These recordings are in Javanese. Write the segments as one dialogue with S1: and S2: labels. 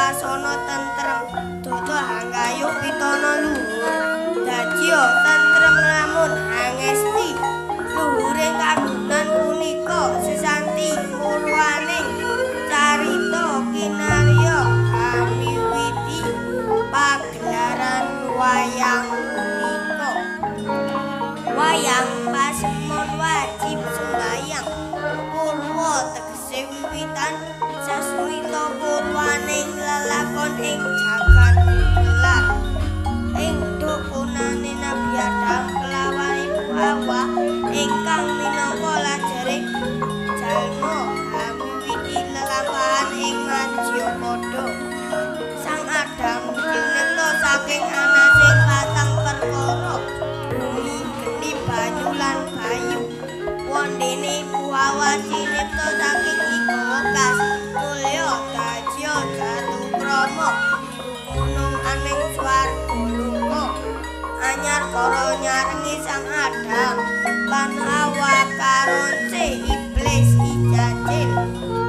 S1: wasana tentrem dodo hanggayuh pitana luhur dadiya tentrem lamun hangesti luhuring kagunan punika sesanti murwaning carita kinarya hamiwiti pagelaran wayang punika wayang pasemon wajib sembayang purwa tegese wiwitan sasmita purwaning lelakon ing jagat gelar ing dukunane Nabi Adam kelawan Ibu Hawa ingkang minangka lajaring jalma hamiwiti lelampahan ing Madyapada Sang Adam dinekta saking anasing patang perkara bumi geni banyu lan bayu wondene Ibu Hawa cinipta saking iga wekas mulya dajya jatuh krama gunung aning swarga luka anyar kara nyarengi Sang Adam lan Hawa karonce iblis ijajil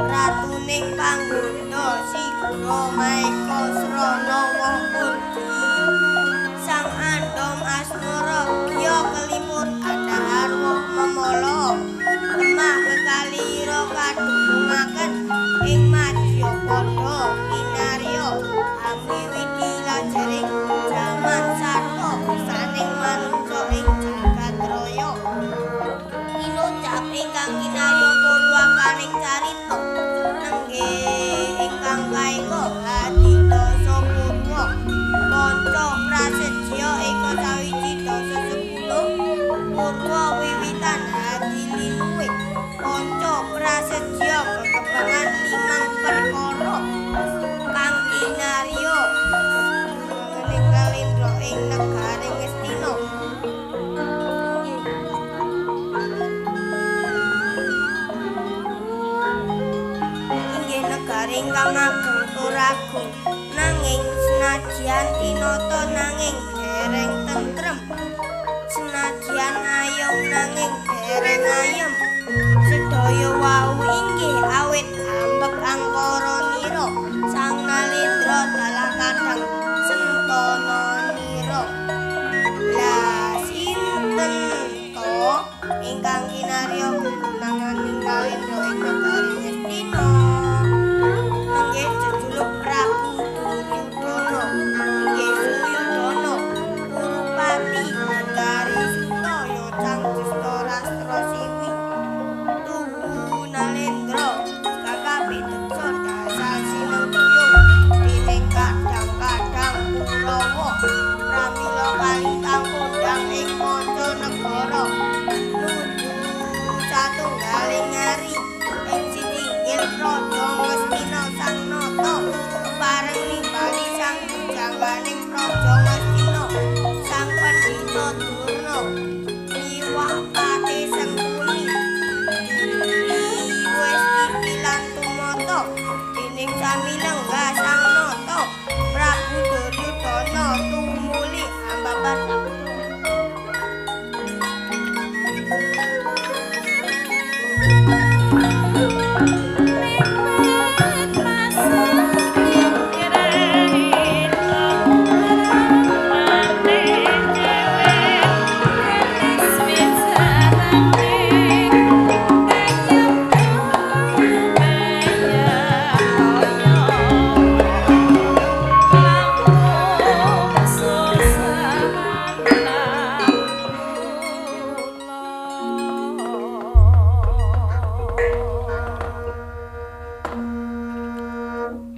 S1: ratuning panggoda sigra maeka srana wong kurdi Sang Andom asmara biya kelimur adhahar woh memala lemah kekalira kadhungaken ing Madyapada kinarya hamiwiti lajaring jaman sarta saning manungsa ing jagat raya inucap ingkang kinarya purwakaning carita nenggih ingkang kaengga hadi dasa purwa kanca prasetya eka sawiji dasa 10 purwa wiwitan hadi linuwih kanca prasetya kekebangan 5 perkara kang kinarya ninggalindra ing negaring Ngastina inggih negari ingkang ageng turagung nanging senajan tinata nanging dereng tentrem senajan ayem nanging dereng ayem sedaya wau inggih awit ambek angkara nira Sang Nalendra dalah kadang sentana nira lah sinten to ingkang kinarya gugunangan Nalendra ing negari Ngastina inggih jejuluk Prabu Duryudana inggih Suyudana Kurupati Gandari Sutaya Sang Dhustarastra Siwi Tuhu Nalendra kakape teksa dasar sinengkuyung dening kadang-kadang Kurawa pramila kalintang kondang ing manca negara nuju satunggaling hari ing sitinggil Praja Ngastina Sang Nata kepareng nimbali sang jangganing Praja Ngastina Sang Pandhita Durna liwah pate Sengkuni wis titilan tumata dening sami lenggah Sang Nata Prabu Duryudana tumuli ambabar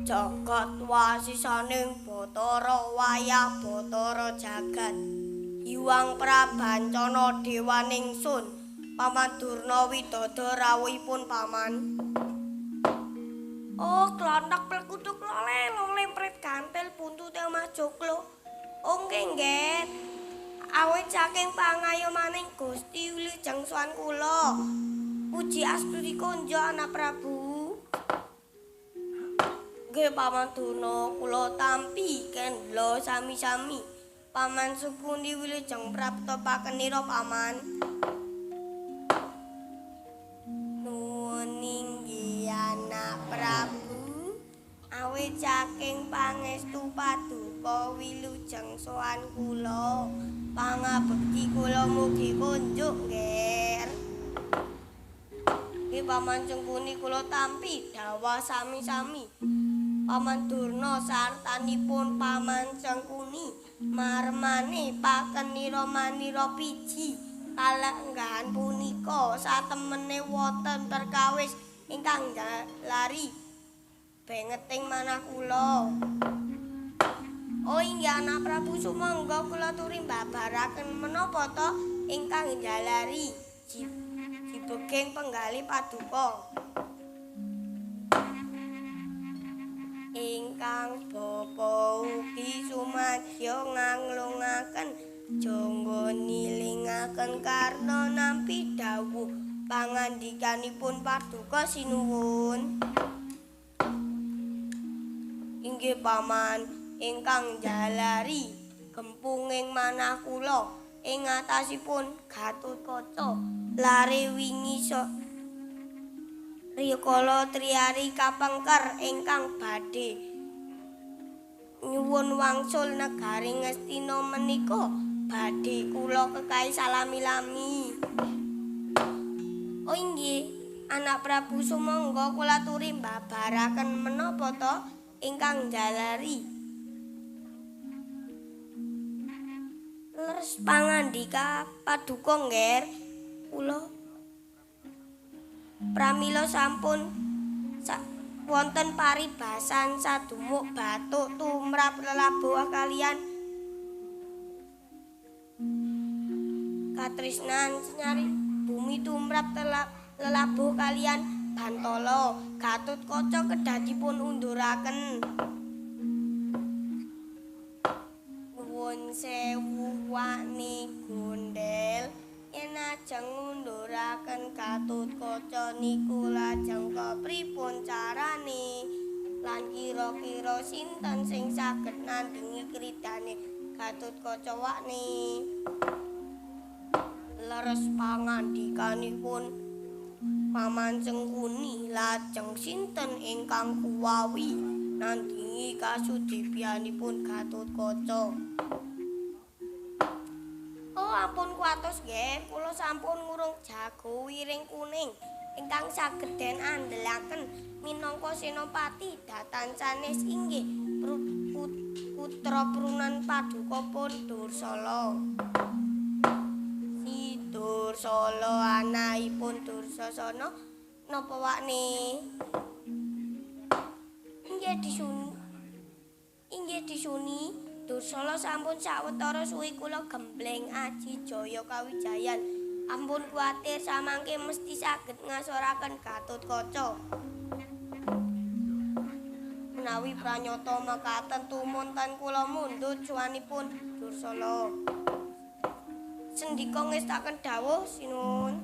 S1: jagat wasisaning Bathara wayah Bathara jagat Hyang Prabancana dewaning sun Paman Durna widada rawuhipun paman oh klonthok plekutuk lole lempret gantel buntute Mas Joglo oh nggih awit saking pangayomaning Gusti Wilujeng Swan kula puji astuti konja anak Prabu nggih Paman Durna kula tampi kendlo sami-sami Paman Sukuni Wilujeng prapta pakenira paman nuwun inggih anak Prabu awit saking pangestu paduka wilujeng sowan kula. Pangabekti kula mugi kunjuk nggih. Nggih Paman Cengkuni kula tampi dawuh sami-sami. Paman Durna sartanipun Paman Cengkuni marmane pakenira manira piji kalenggahan punika satemene wonten perkawis ingkang lari bengeting manah kula. Oh inggih anak Prabu sumangga kula turi mbabaraken menapa to ingkang jalari jibeging penggalih paduka. Ingkang bapa ugi sumadya nganglungaken jangga nilingaken karna nampi dawuh pangandikanipun paduka sinuwun. Inggih Paman ingkang jalari gempunging manah kula ing atasipun Gatotkaca lare wingi rikala triyari kapengker ingkang badhe nyuwun wangsul negari Ngastina menika badhe kula kekai salami-lami. Oh inggih anak Prabu sumangga kula turi mbabaraken menapa to ingkang jalari leres pangandika paduka nggih kula pramila sampun wonten paribasan sadumuk batuk tumrap lelabuh kalian katresnan nyari bumi tumrap lelabuh kalian Bantala Gatotkaca kedadipun unduraken. Nuwun sewu wani gondel yen ajeng ngunduraken Gatotkaca niku lajeng kepripun carane lan kira-kira sinten sing saged nandingi kridane Gatotkaca wakne. Leres pangandikanipun Paman Cengkuni lajeng sinten ingkang kuwawi nandingi kasudibyanipun Gatotkaca. Oh ampun kuatos nggih, kula sampun ngurung jago wiring kuning ingkang saged den andhelaken minangka senopati datan sanes inggih putra prunan padukapun Dursala. Si Dursala anakipun Dursasana napa wakne? Inggih disuni Dursala sampun sawetara suwi kula gembleng aji jaya kawijayan. Ampun kuwatir samangke mesti saged ngasoraken Gatotkaca. Menawi pranyata mekaten tumunten kula mundhut suwanipun Dursala. Sendika ngestaken dawuh sinuwun.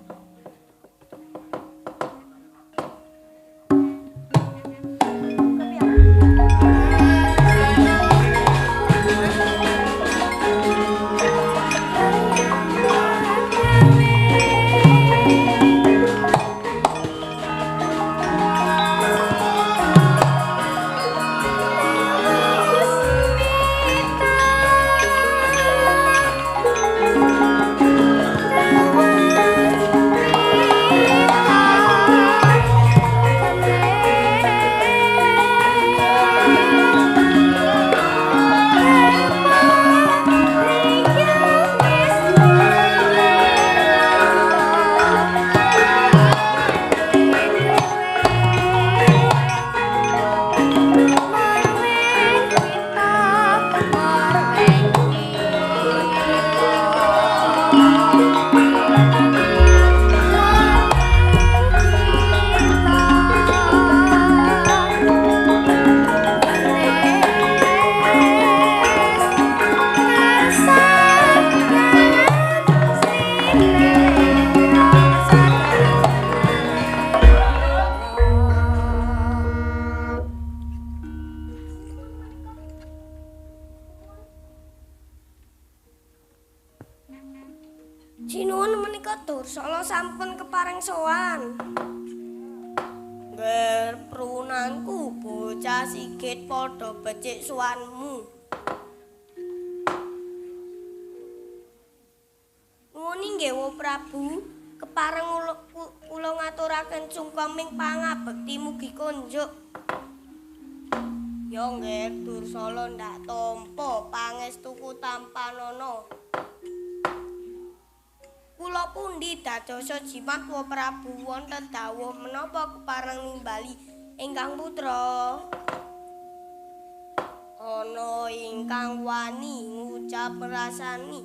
S1: Sinuwun menika Dursala sampun kepareng sowan. Ger prunanku bocah sigit padha becik suwanmu. Nuwun inggih Wo Prabu, kepareng kula ngaturaken sungkeming pangabekti mugi konjuk. Ya nggih Dursala ndak tampa pangestuku tampanana. Kula pundi dadosa jimat Wo Prabu wonten dawuh menapa kepareng nimbali ingkang putra? Ana ingkang wani ngucap rasani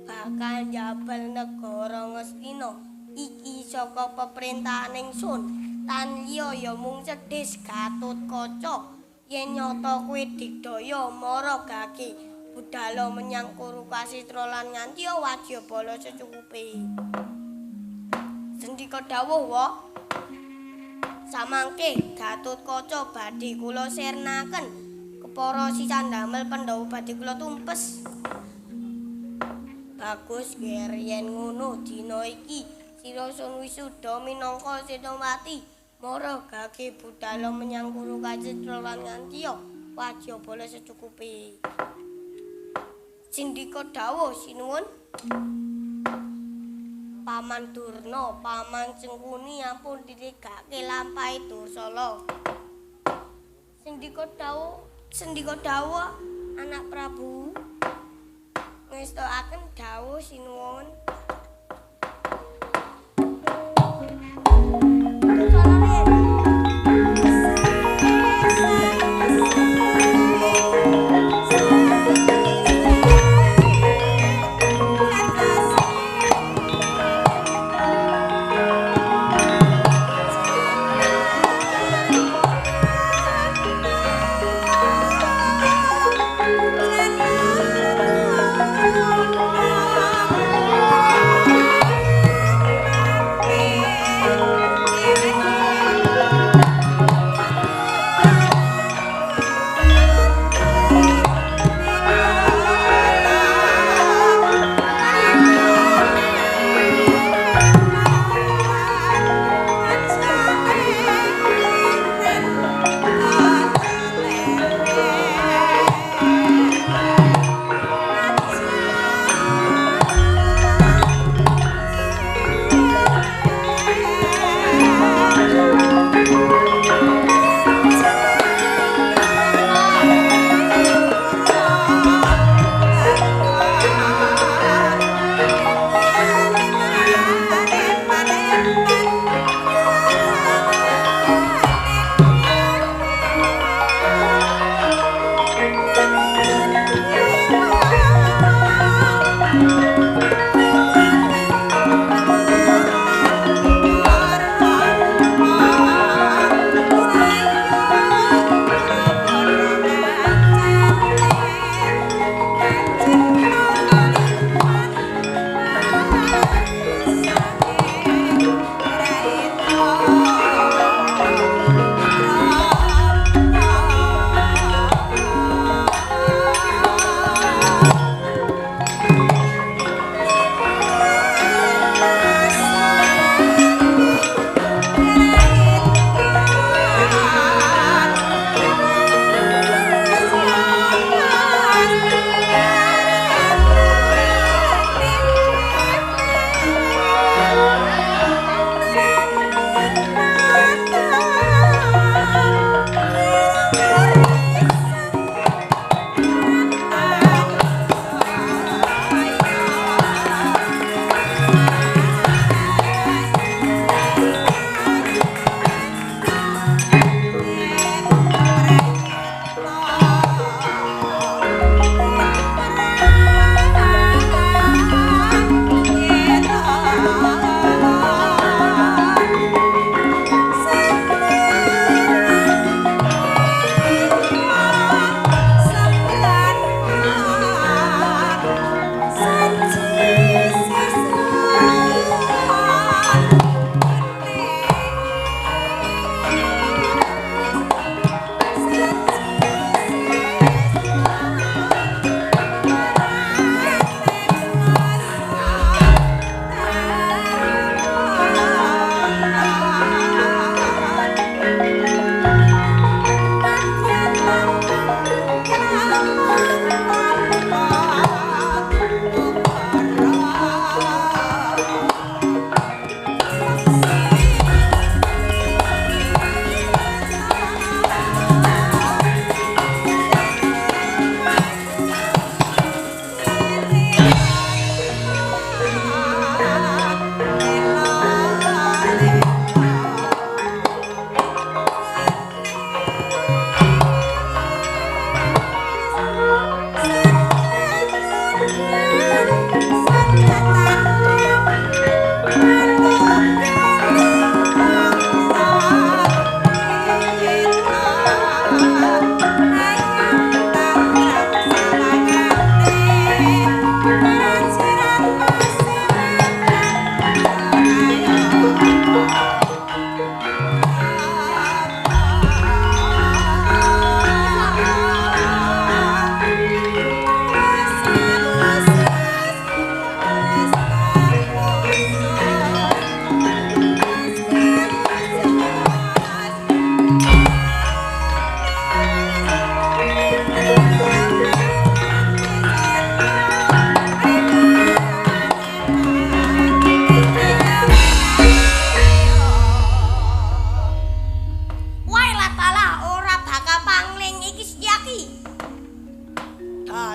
S1: bakal njabel negara Ngastina iki saka peperintahan ingsun. Tan liya ya mung cedhis Gatotkaca. Yen nyata kowe digdaya mara gage budhal menyang Kurukasitra lan nganti wadyabala secukupe. Sendika dawuh wa. Samangke Gatotkaca badhe kula sirnaken kepara sisan damel Pandhawa badhe kula tumpes. Bagus ger yen ngono dina iki sira sun wisuda minangka Setawati. Mara gage budhal menyang Kurukasitra lan nganti wadyabala secukupe. Sindika dawuh sinuwun. Paman Durna, Paman Cengkuni ampun diregake lampahe Dursala. Sendika dawuh anak Prabu. Ngestakaken dawuh sinuwun.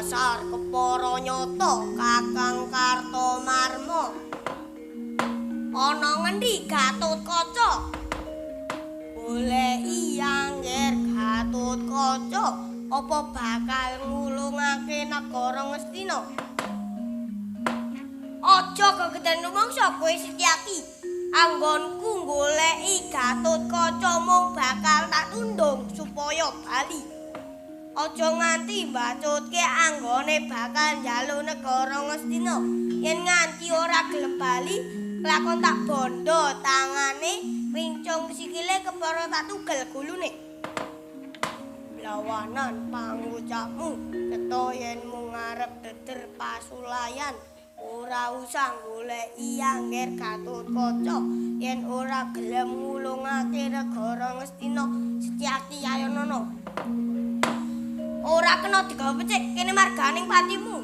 S1: dasar kepara nyata Kakang Kartomarma. Ana ngendi Gatotkaca? Goleki Angger Gatotkaca apa bakal ngulungake negara Ngastina? Aja kegeden rumangsa kowe Setyaki. Anggonku goleki Gatotkaca mung bakal tak tundung supaya bali. Aja nganti mbacutke anggone bakal njaluk negara Ngastina. Yen nganti ora gelem bali, lakon tak bondo tangane, pincung sikile kepara tak tugel gulune. Lawanan pangucapmu keto yen mung ngarep deter pasulayan ora usah goleki Angger Gatotkaca yen ora gelem ngulungake negara Ngastina. Setyaki Ayanana ora kena digawa becik kene marganing patimu.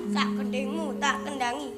S1: Sak gendhingmu tak kendangi.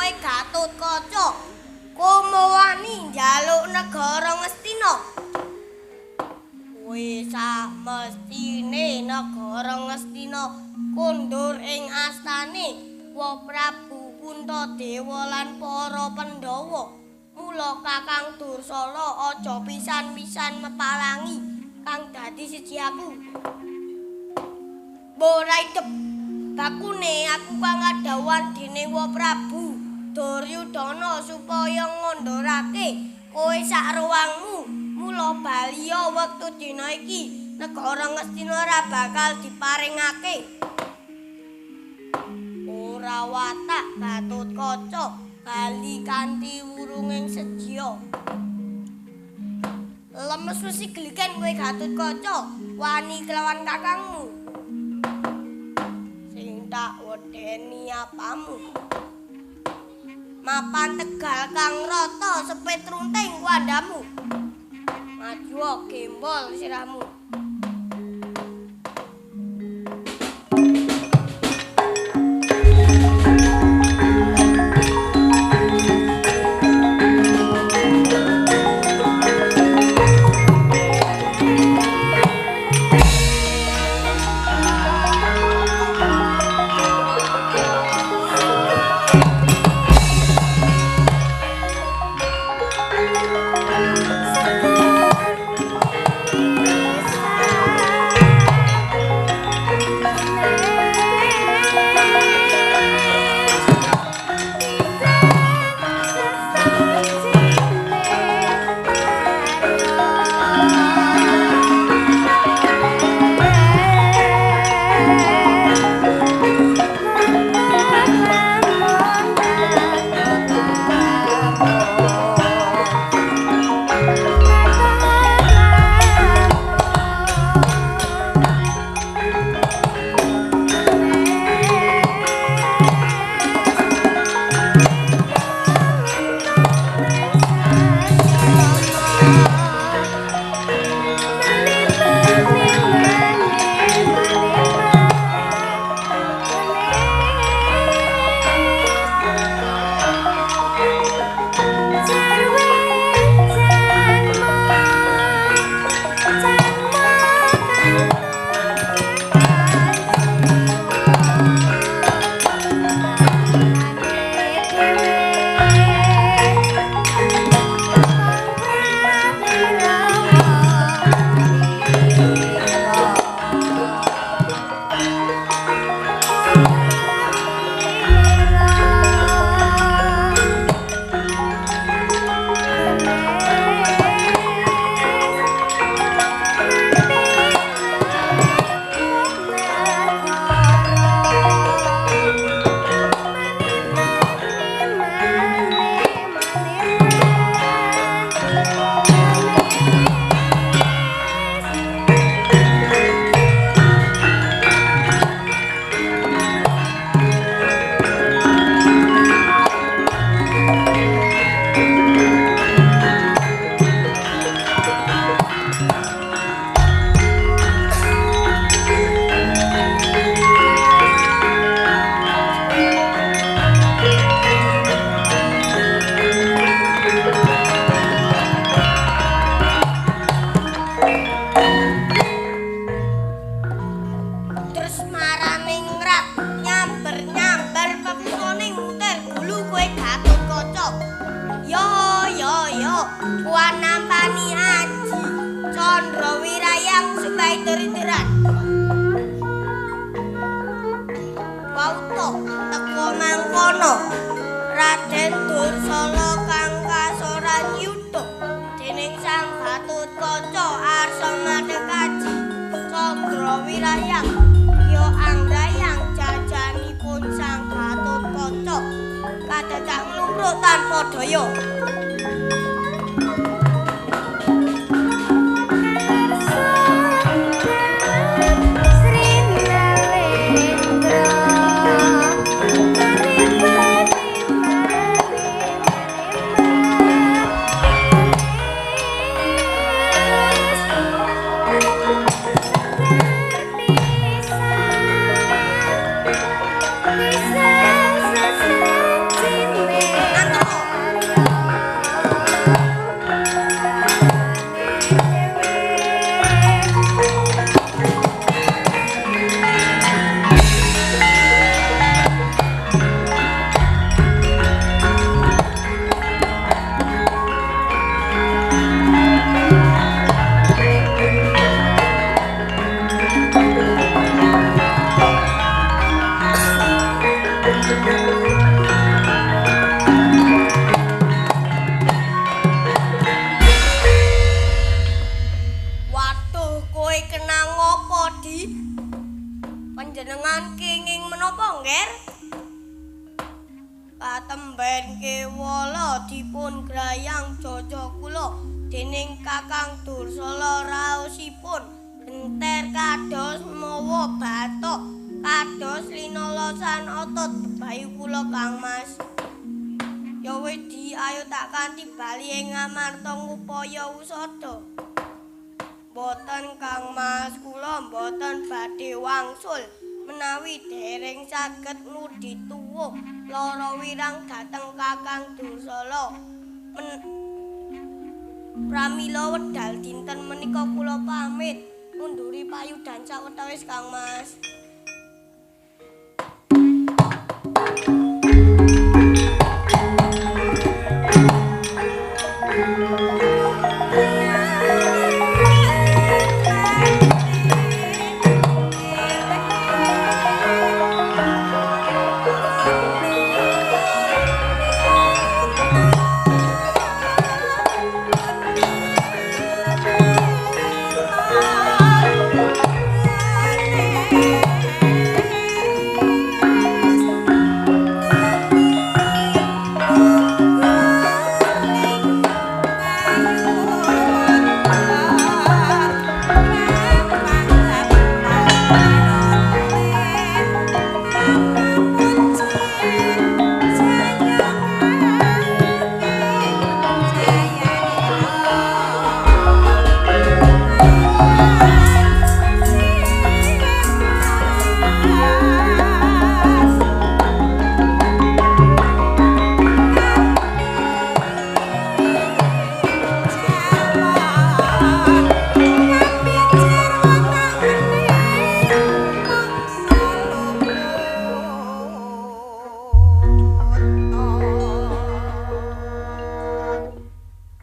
S1: kowe Gatotkaca. Kowe wani njaluk negara Ngastina. Kowe samestine negara Ngastina kondur ing astane Wa Prabu Puntadewa lan para Pandhawa. Mula Kakang Dursala aja pisan-pisan mepalangi kang dadi siji aku. Ora idep bakune aku kang adawan dening Wa Prabu Duryudana supaya ngondorake kowe sak ruangmu. Mula baliya wektu dina iki negara Ngastina ora bakal diparingake. Ora watak Gatotkaca bali kanthi wurunging sejiya. Lemes wis geliken kowe Gatotkaca wani kelawan kakangmu. Sing tak wedeni apamu. Mapan Tegal kang rata sepit runting wandamu. Maju gembol sirahmu. Raden Dursala kang kasoran yuda dening Sang Gatotkaca arsa madhekaji Candrawirayang ya anggayang jajanipun Sang Gatotkaca kadadak nglumpruk tanpa daya.
S2: Bisa secercin
S1: Katemben kewala dipun grayang jaja kula dening Kakang Dursala raosipun enter kados mawa bathok kados linolosan otot bayu kula Kangmas. Ya wis ayo tak kanthi bali ing ngamarta ngupaya usada. Boten Kangmas, kula boten badhe wangsul menawi dereng saged ngudi tuwuh lara wirang dhateng Kakang Dursala. Pramila wedal dinten menika kula pamit ngunduri payudhan sawetawis Kangmas.